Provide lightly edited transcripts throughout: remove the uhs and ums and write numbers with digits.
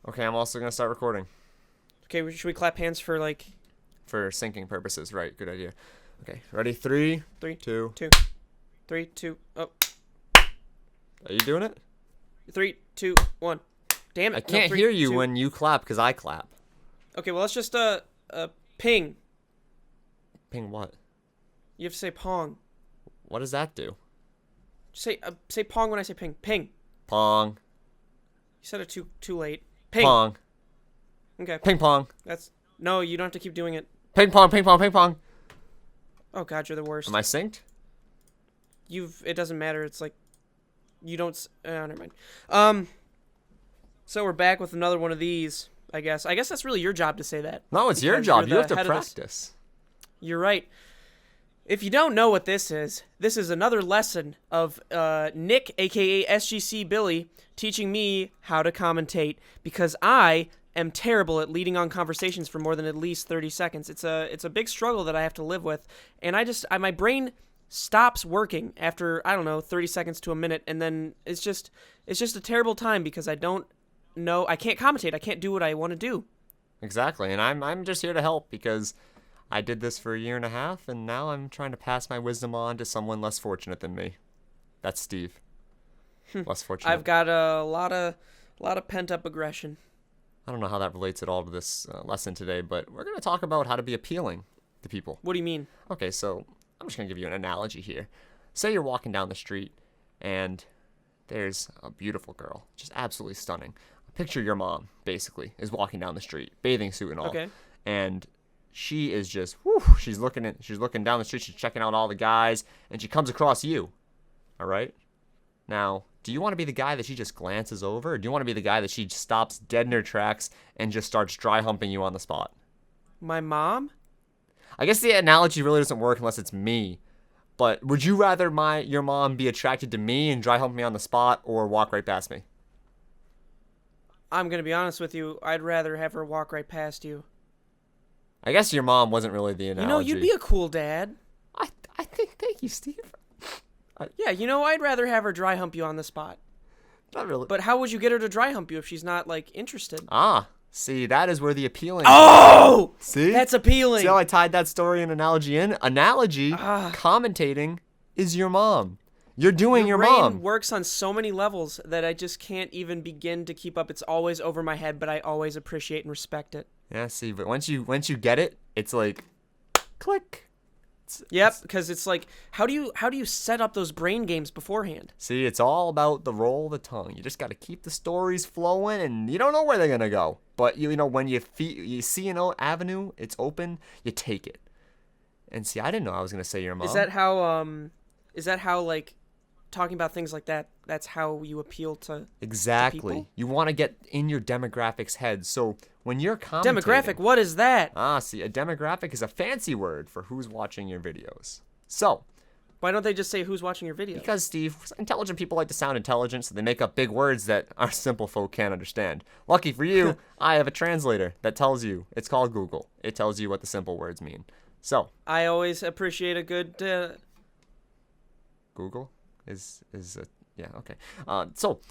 Okay, I'm also gonna start recording. Okay, should we clap hands for like For syncing purposes, right? Good idea. Okay, ready? Three, three, two. two, 3, 2, oh, Are you doing it? 3, 2, 1. Damn it! I can't 3, hear you 2. when you clap because I clap. Okay, well let's just ping. Ping what? You have to say pong. What does that do? Say pong when I say ping. Ping. Pong. You said it too late. Ping. Pong. Okay. Ping pong. No, you don't have to keep doing it. Ping pong. Ping pong. Ping pong. Oh God, you're the worst. Am I synced? It doesn't matter. It's like you don't. Never mind. So we're back with another one of these. I guess that's really your job to say that. No, it's your Because job. you're You have the to head of this. practice. You're right. If you don't know what this is another lesson of Nick, aka SGC Billy, teaching me how to commentate because I am terrible at leading on conversations for more than at least 30 seconds. It's a big struggle that I have to live with, and my brain stops working after, I don't know, 30 seconds to a minute, and then it's just a terrible time because I can't commentate. I can't do what I want to do. Exactly, and I'm just here to help because I did this for a year and a half, and now I'm trying to pass my wisdom on to someone less fortunate than me. That's Steve. Less fortunate. I've got a lot of pent-up aggression. I don't know how that relates at all to this lesson today, but we're going to talk about how to be appealing to people. What do you mean? Okay, so I'm just going to give you an analogy here. Say you're walking down the street, and there's a beautiful girl, just absolutely stunning. Picture your mom, basically, is walking down the street, bathing suit and all. Okay. And she is just, she's looking down the street, she's checking out all the guys, and she comes across you. All right? Now, do you want to be the guy that she just glances over, or do you want to be the guy that she stops dead in her tracks and just starts dry humping you on the spot? My mom? I guess the analogy really doesn't work unless it's me. But would you rather your mom be attracted to me and dry hump me on the spot, or walk right past me? I'm going to be honest with you. I'd rather have her walk right past you. I guess your mom wasn't really the analogy. You'd be a cool dad. I think, thank you, Steve. Yeah, I'd rather have her dry hump you on the spot. Not really. But how would you get her to dry hump you if she's not, interested? See, that is where the appealing... Oh! See? That's appealing. See how I tied that story and analogy in? Commentating is your mom. You're doing your brain mom. Works on so many levels that I just can't even begin to keep up. It's always over my head, but I always appreciate and respect it. Yeah, see, but once you get it, it's like, click. Because it's like, how do you set up those brain games beforehand? See, it's all about the roll of the tongue. You just got to keep the stories flowing, and you don't know where they're gonna go. But when you see an avenue, it's open, you take it. And see, I didn't know I was gonna say your mom. Is that how like talking about things like that? That's how you appeal to exactly. to people? You want to get in your demographic's head. So when you're commentating, Demographic, what is that? See, a demographic is a fancy word for who's watching your videos. So, why don't they just say who's watching your videos? because, Steve, intelligent people like to sound intelligent, so they make up big words that our simple folk can't understand. Lucky for you, I have a translator that tells you. It's called Google. It tells you what the simple words mean. So, I always appreciate a good. Google is yeah, okay. So,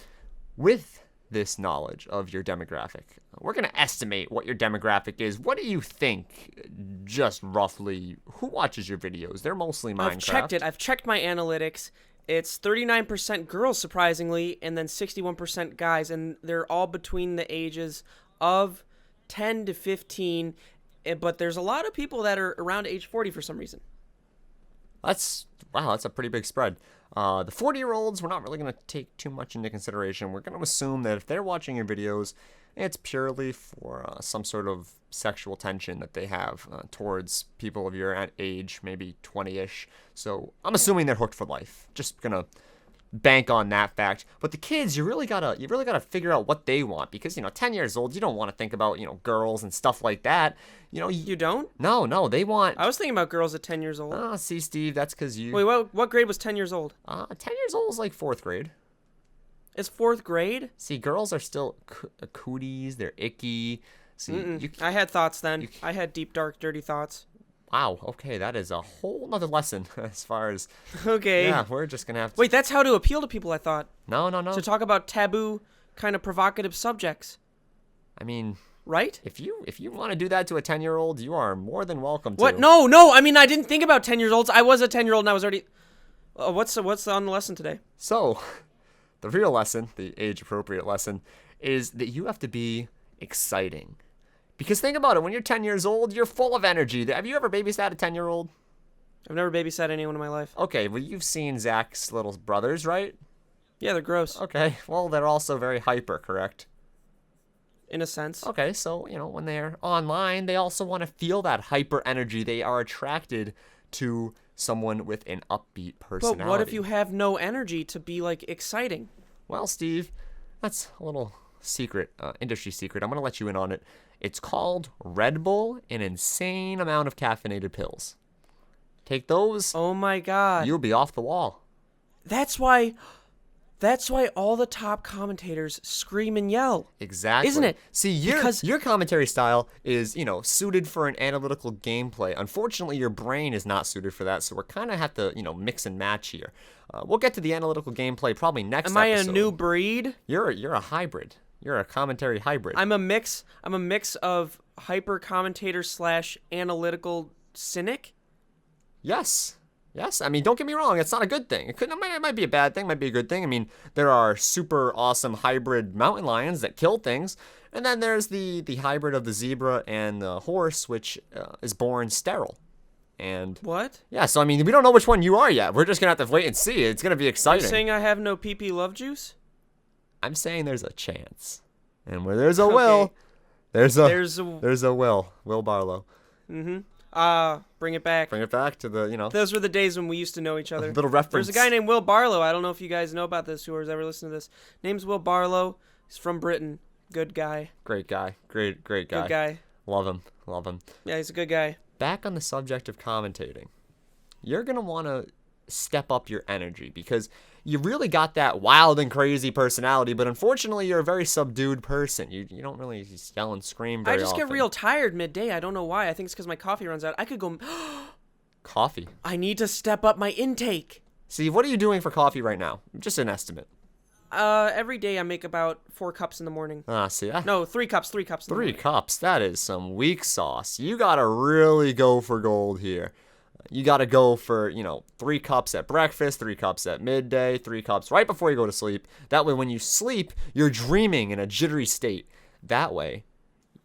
with this knowledge of your demographic, we're going to estimate what your demographic is. What do you think, just roughly, who watches your videos? They're mostly Minecraft. I've checked it. I've checked my analytics. It's 39% girls, surprisingly, and then 61% guys, and they're all between the ages of 10 to 15, but there's a lot of people that are around age 40 for some reason. That's a pretty big spread. The 40-year-olds, we're not really going to take too much into consideration. We're going to assume that if they're watching your videos, it's purely for some sort of sexual tension that they have towards people of your age, maybe 20-ish. So I'm assuming they're hooked for life. Just going to bank on that fact. But the kids, you really gotta figure out what they want, because 10 years old, you don't want to think about girls and stuff like that. You don't? No, they want. I was thinking about girls at 10 years old. See, Steve, that's because you. Wait, what grade was 10 years old? 10 years old is like 4th grade. It's 4th grade? See, girls are still cooties. They're icky. See, I had thoughts then. I had deep, dark, dirty thoughts. Wow, okay, that is a whole nother lesson as far as... Okay. Yeah, we're just gonna have to... Wait, that's how to appeal to people, I thought. No. To talk about taboo, kind of provocative subjects. I mean, right? if you want to do that to a 10-year-old, you are more than welcome to. What? No. I mean, I didn't think about 10-year-olds. I was a 10-year-old and I was already. What's on the lesson today? So, the real lesson, the age-appropriate lesson, is that you have to be exciting. Because think about it, when you're 10 years old, you're full of energy. Have you ever babysat a 10-year-old? I've never babysat anyone in my life. Okay, well, you've seen Zach's little brothers, right? Yeah, they're gross. Okay, well, they're also very hyper, correct? In a sense. Okay, so, when they're online, they also want to feel that hyper energy. They are attracted to someone with an upbeat personality. But what if you have no energy to be, exciting? Well, Steve, that's a little secret, industry secret. I'm going to let you in on it. It's called Red Bull, an insane amount of caffeinated pills. Take those. Oh my god. You'll be off the wall. That's why all the top commentators scream and yell. Exactly. Isn't it? See, your commentary style is, suited for an analytical gameplay. Unfortunately, your brain is not suited for that, so we're kind of have to, mix and match here. We'll get to the analytical gameplay probably next episode. Am I a new breed? You're a hybrid. You're a commentary hybrid. I'm a mix of hyper commentator / analytical cynic. Yes. I mean, don't get me wrong. It's not a good thing. It might be a bad thing. Might be a good thing. I mean, there are super awesome hybrid mountain lions that kill things, and then there's the hybrid of the zebra and the horse, which is born sterile. And what? Yeah. So I mean, we don't know which one you are yet. We're just gonna have to wait and see. It's gonna be exciting. You're saying I have no pee love juice? I'm saying there's a chance, and where there's a will, there's a will. Will Barlow. Bring it back. Bring it back to the, Those were the days when we used to know each other. A little reference. There's a guy named Will Barlow. I don't know if you guys know about this, who has ever listened to this. Name's Will Barlow. He's from Britain. Good guy. Great guy. Great guy. Good guy. Love him. Yeah, he's a good guy. Back on the subject of commentating, you're going to want to step up your energy because you really got that wild and crazy personality, but unfortunately you're a very subdued person. You don't really just yell and scream very often. I just get real tired midday. I don't know why. I think it's because my coffee runs out. I could go... Coffee? I need to step up my intake. See, what are you doing for coffee right now? Just an estimate. Every day I make about 4 cups in the morning. See? No, 3 cups. 3 cups? That is some weak sauce. You gotta really go for gold here. You gotta go for, 3 cups at breakfast, 3 cups at midday, 3 cups right before you go to sleep. That way when you sleep, you're dreaming in a jittery state. That way.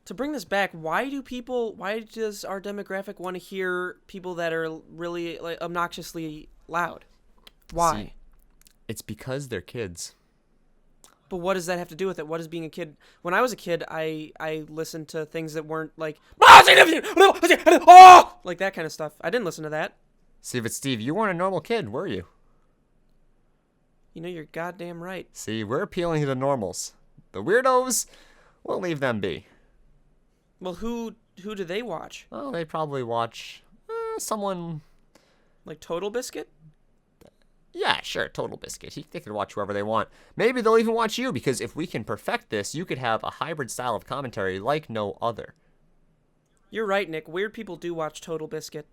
To bring this back, why does our demographic want to hear people that are really obnoxiously loud? Why? See, it's because they're kids. But what does that have to do with it? What is being a kid? When I was a kid, I listened to things that weren't like that kind of stuff. I didn't listen to that. See, but Steve, you weren't a normal kid, were you? You're goddamn right. See, we're appealing to the normals. The weirdos, we'll leave them be. Well, who do they watch? Well, they probably watch someone... Like Total Biscuit? Yeah, sure, Total Biscuit. They could watch whoever they want. Maybe they'll even watch you, because if we can perfect this, you could have a hybrid style of commentary like no other. You're right, Nick. Weird people do watch Total Biscuit.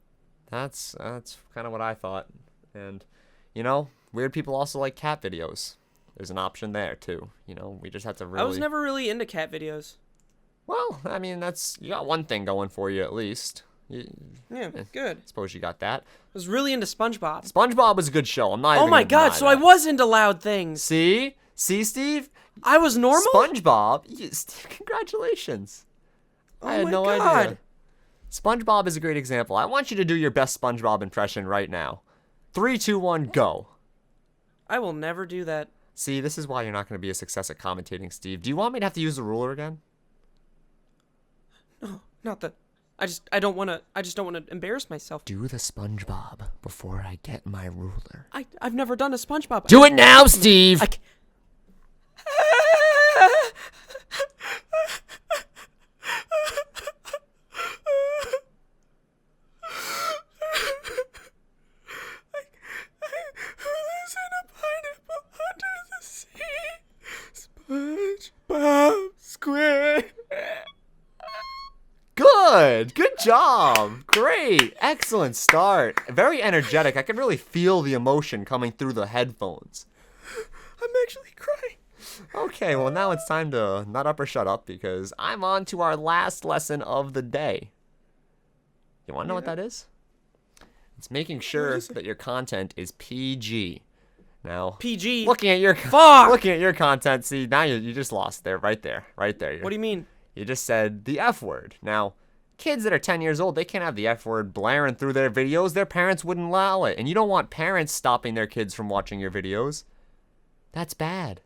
That's kind of what I thought. And, weird people also like cat videos. There's an option there, too. We just have to really... I was never really into cat videos. Well, I mean, you got one thing going for you, at least. Yeah, good. I suppose you got that. I was really into SpongeBob. SpongeBob was a good show. I'm not Oh even my gonna god, deny so that. I was into loud things. See, Steve? I was normal? SpongeBob? Steve, congratulations. I had no idea. SpongeBob is a great example. I want you to do your best SpongeBob impression right now. 3, 2, 1, go. I will never do that. See, this is why you're not going to be a success at commentating, Steve. Do you want me to have to use the ruler again? No, not that. I just don't want to embarrass myself. Do the SpongeBob before I get my ruler. I've never done a SpongeBob. Do it now, Steve. SpongeBob Square. Good job. Great. Excellent start. Very energetic. I can really feel the emotion coming through the headphones. I'm actually crying. Okay, well now it's time to nut up or shut up because I'm on to our last lesson of the day. You want to know what that is? It's making sure that your content is PG. Now, PG. looking at your Fuck. looking at your content, see now you just lost there, right there. What do you mean? You just said the F word. Now, kids that are 10 years old, they can't have the F word blaring through their videos. Their parents wouldn't allow it, and you don't want parents stopping their kids from watching your videos. That's bad.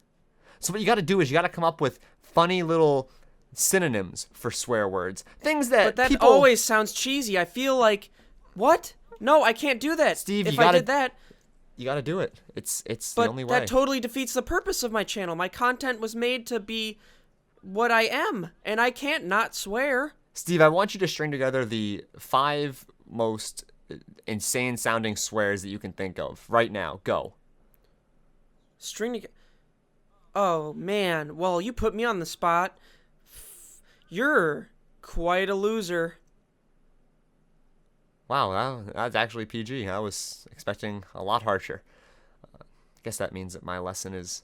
So what you got to do is you got to come up with funny little synonyms for swear words. Things that But that people always sounds cheesy. I feel like, what? No, I can't do that. Steve, if you gotta- I did that, you got to do it. It's the but only way. that totally defeats the purpose of my channel. My content was made to be what I am, and I can't not swear. Steve, I want you to string together the 5 most insane sounding swears that you can think of right now. Go. String together. Oh, man. Well, you put me on the spot. You're quite a loser. Wow, that's actually PG. I was expecting a lot harsher. Guess that means that my lesson is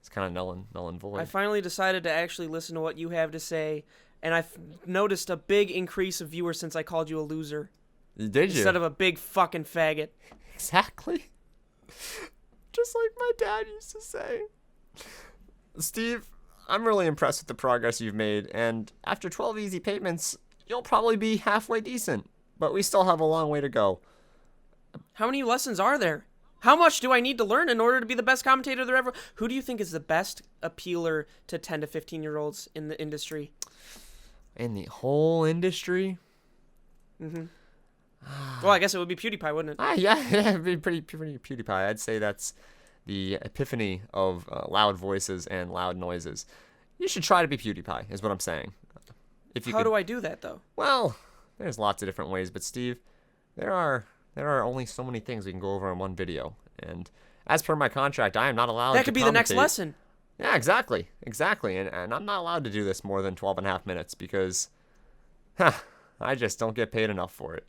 kind of null and void. I finally decided to actually listen to what you have to say, and I've noticed a big increase of viewers since I called you a loser. Did you? Instead of a big fucking faggot. Exactly. Just like my dad used to say. Steve, I'm really impressed with the progress you've made, and after 12 easy payments, you'll probably be halfway decent. But we still have a long way to go. How many lessons are there? How much do I need to learn in order to be the best commentator there ever? Who do you think is the best appealer to 10 to 15-year-olds in the industry? In the whole industry? Well, I guess it would be PewDiePie, wouldn't it? Yeah, it'd be pretty PewDiePie. I'd say that's the epiphany of loud voices and loud noises. You should try to be PewDiePie, is what I'm saying. If you How could, do I do that, though? Well, there's lots of different ways, but Steve, there are only so many things we can go over in one video, and as per my contract, I am not allowed to That could be the next commentate. lesson. Yeah, exactly, and I'm not allowed to do this more than 12 and a half minutes because, I just don't get paid enough for it.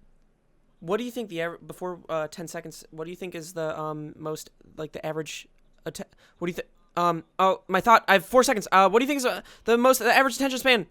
What do you think before 10 seconds? What do you think is the most like the average? What do you think? Oh, my thought. I have 4 seconds. What do you think is the average attention span?